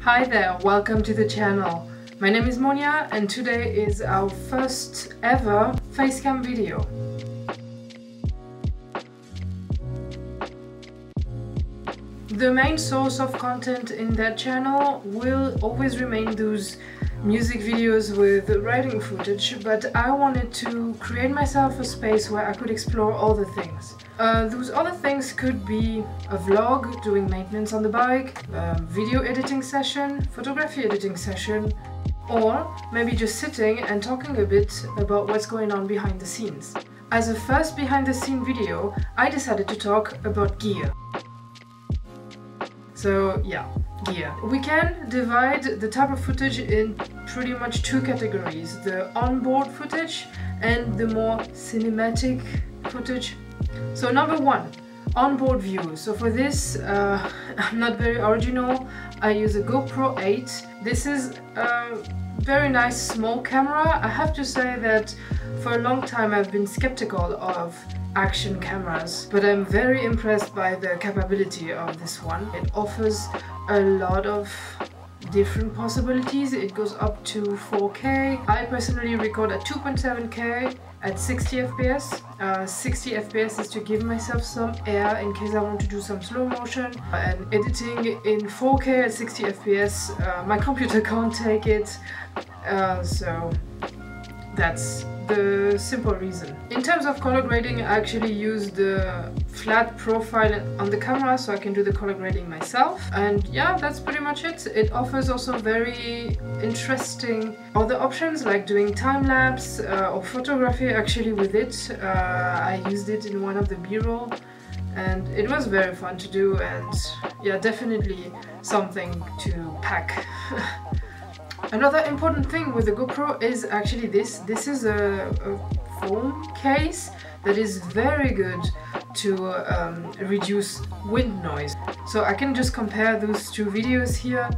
Hi there, welcome to the channel. My name is Monia and today is our first ever facecam video. The main source of content in that channel will always remain those music videos with riding footage, but I wanted to create myself a space where I could explore other things. Those other things could be a vlog doing maintenance on the bike, a video editing session, photography editing session, or maybe just sitting and talking a bit about what's going on behind the scenes. As a first behind the scene video, I decided to talk about gear. So yeah, gear. We can divide the type of footage in pretty much two categories: the onboard footage and the more cinematic footage. So number one, onboard view. So for this, I'm not very original. I use a Gopro 8. This is a very nice small camera. I have to say that for a long time I've been skeptical of action cameras, but I'm very impressed by the capability of this one. It offers a lot of different possibilities. It goes up to 4K. I personally record at 2.7K at 60 FPS. 60 FPS is to give myself some air in case I want to do some slow motion. And editing in 4K at 60 FPS, my computer can't take it, so that's the simple reason. In terms of color grading, I actually use the flat profile on the camera so I can do the color grading myself. And yeah, that's pretty much it. It offers also very interesting other options like doing time-lapse or photography actually with it. I used it in one of the B-roll and it was very fun to do, and yeah, definitely something to pack. Another important thing with the GoPro is actually this. This is a foam case that is very good to reduce wind noise. So I can just compare those two videos here.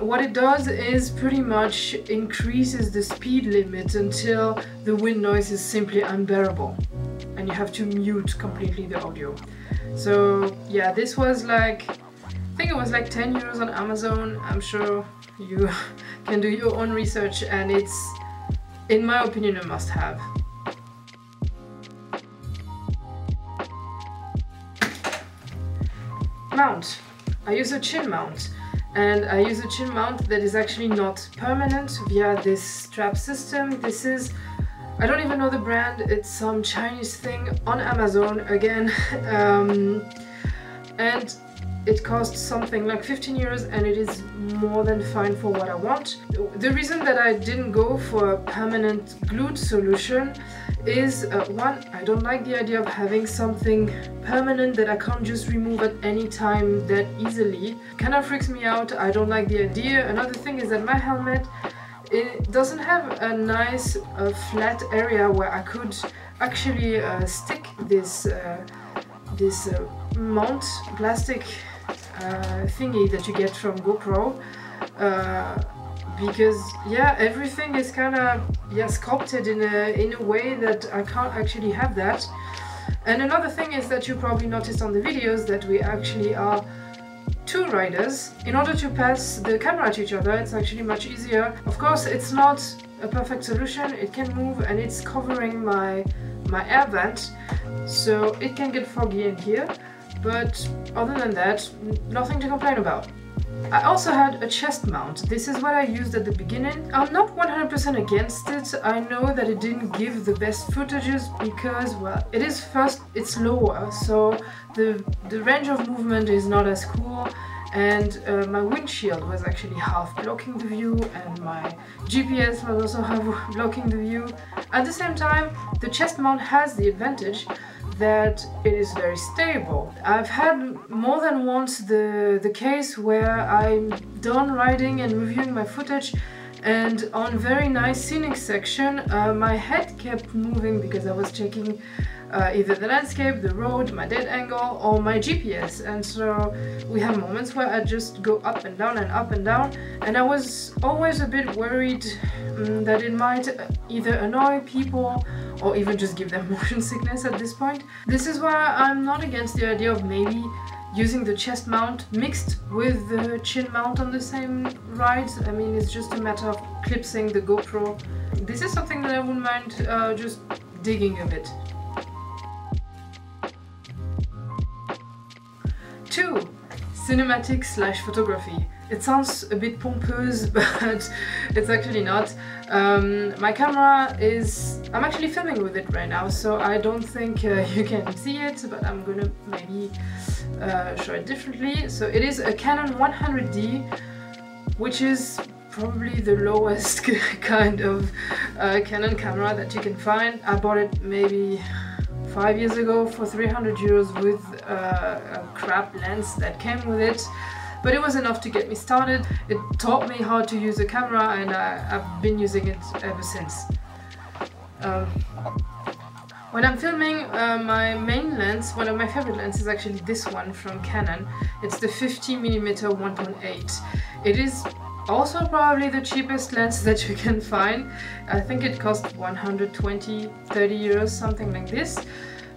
What it does is pretty much increases the speed limit until the wind noise is simply unbearable and you have to mute completely the audio. So yeah, this was like, I think it was like 10 euros on Amazon. I'm sure you can do your own research, and it's, in my opinion, a must-have. Mount. I use a chin mount. And I use a chin mount that is actually not permanent via this strap system. This is, I don't even know the brand, it's some Chinese thing on Amazon again. And it costs something like 15 euros and it is more than fine for what I want. The reason that I didn't go for a permanent glued solution is one, I don't like the idea of having something permanent that I can't just remove at any time that easily. Kind of freaks me out. I don't like the idea. Another thing is that my helmet, it doesn't have a nice flat area where I could actually stick this mount plastic thingy that you get from GoPro. Because yeah, everything is kind of sculpted in a way that I can't actually have that. And another thing is that you probably noticed on the videos that we actually are two riders. In order to pass the camera to each other, it's actually much easier. Of course, it's not a perfect solution. It can move and it's covering my air vent, so it can get foggy in here. But other than that, nothing to complain about. I also had a chest mount. This is what I used at the beginning. I'm not 100% against it. I know that it didn't give the best footages because, well, it is first, it's lower, so the range of movement is not as cool, and my windshield was actually half blocking the view and my GPS was also half blocking the view. At the same time, the chest mount has the advantage that it is very stable. I've had more than once the case where I'm done riding and reviewing my footage, and on very nice scenic section my head kept moving because I was checking either the landscape, the road, my dead angle, or my GPS. And so we have moments where I just go up and down and up and down, and I was always a bit worried that it might either annoy people or even just give them motion sickness at this point. This is why I'm not against the idea of maybe using the chest mount mixed with the chin mount on the same ride. I mean, it's just a matter of clipsing the GoPro. This is something that I wouldn't mind just digging a bit. 2. Cinematic / photography. It sounds a bit pompous, but it's actually not. My camera is... I'm actually filming with it right now, so I don't think you can see it, but I'm gonna maybe show it differently. So it is a Canon 100D, which is probably the lowest kind of Canon camera that you can find. I bought it maybe 5 years ago for 300 euros with a crap lens that came with it. But it was enough to get me started. It taught me how to use a camera, and I've been using it ever since. When I'm filming, my main lens, one of my favorite lenses is actually this one from Canon. It's the 50mm 1.8. It is also probably the cheapest lens that you can find. I think it cost 120, 30 euros, something like this.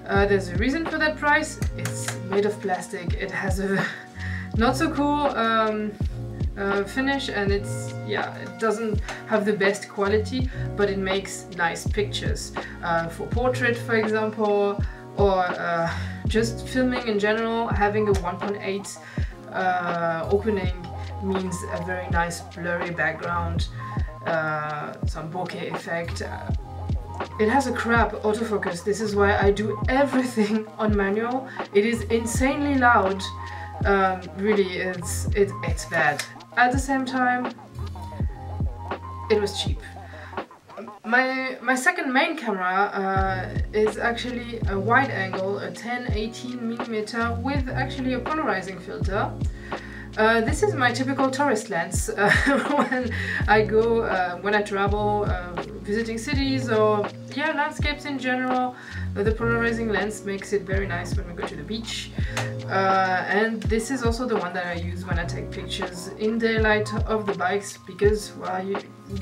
There's a reason for that price. It's made of plastic. It has a not so cool finish, and it doesn't have the best quality, but it makes nice pictures for portrait, for example, or just filming in general. Having a 1.8 opening means a very nice blurry background, some bokeh effect. It has a crap autofocus. This is why I do everything on manual. It is insanely loud. Really, it's bad. At the same time, it was cheap. My second main camera is actually a wide angle, a 10-18mm with actually a polarizing filter. This is my typical tourist lens when I go, when I travel, visiting cities or landscapes in general. The polarizing lens makes it very nice when we go to the beach. And this is also the one that I use when I take pictures in daylight of the bikes, because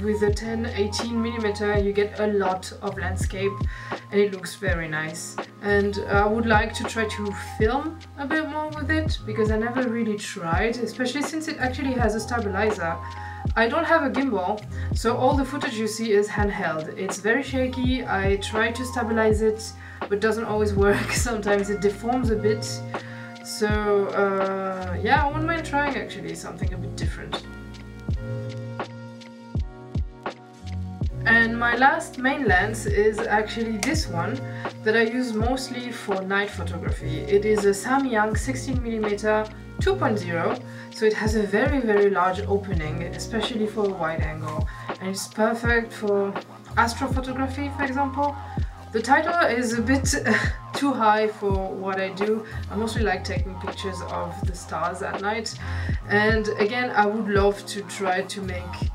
with a 10-18mm you get a lot of landscape and it looks very nice. And I would like to try to film a bit more with it, because I never really tried, especially since it actually has a stabilizer. I don't have a gimbal, so all the footage you see is handheld. It's very shaky. I try to stabilize it, but doesn't always work. Sometimes it deforms a bit. So I wouldn't mind trying actually something a bit different. And my last main lens is actually this one that I use mostly for night photography. It is a Samyang 16mm 2.0, so it has a very large opening, especially for a wide angle, and it's perfect for astrophotography, for example. The title is a bit too high for what I do. I mostly like taking pictures of the stars at night, and again I would love to try to make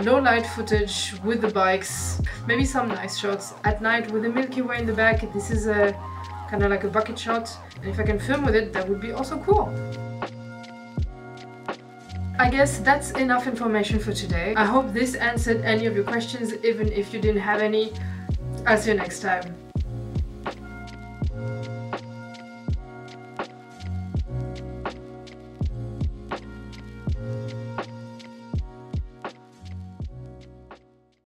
low light footage with the bikes, maybe some nice shots at night with the Milky Way in the back. This is a kind of like a bucket shot, and if I can film with it, that would be also cool. I guess that's enough information for today. I hope this answered any of your questions, even if you didn't have any. I'll see you next time.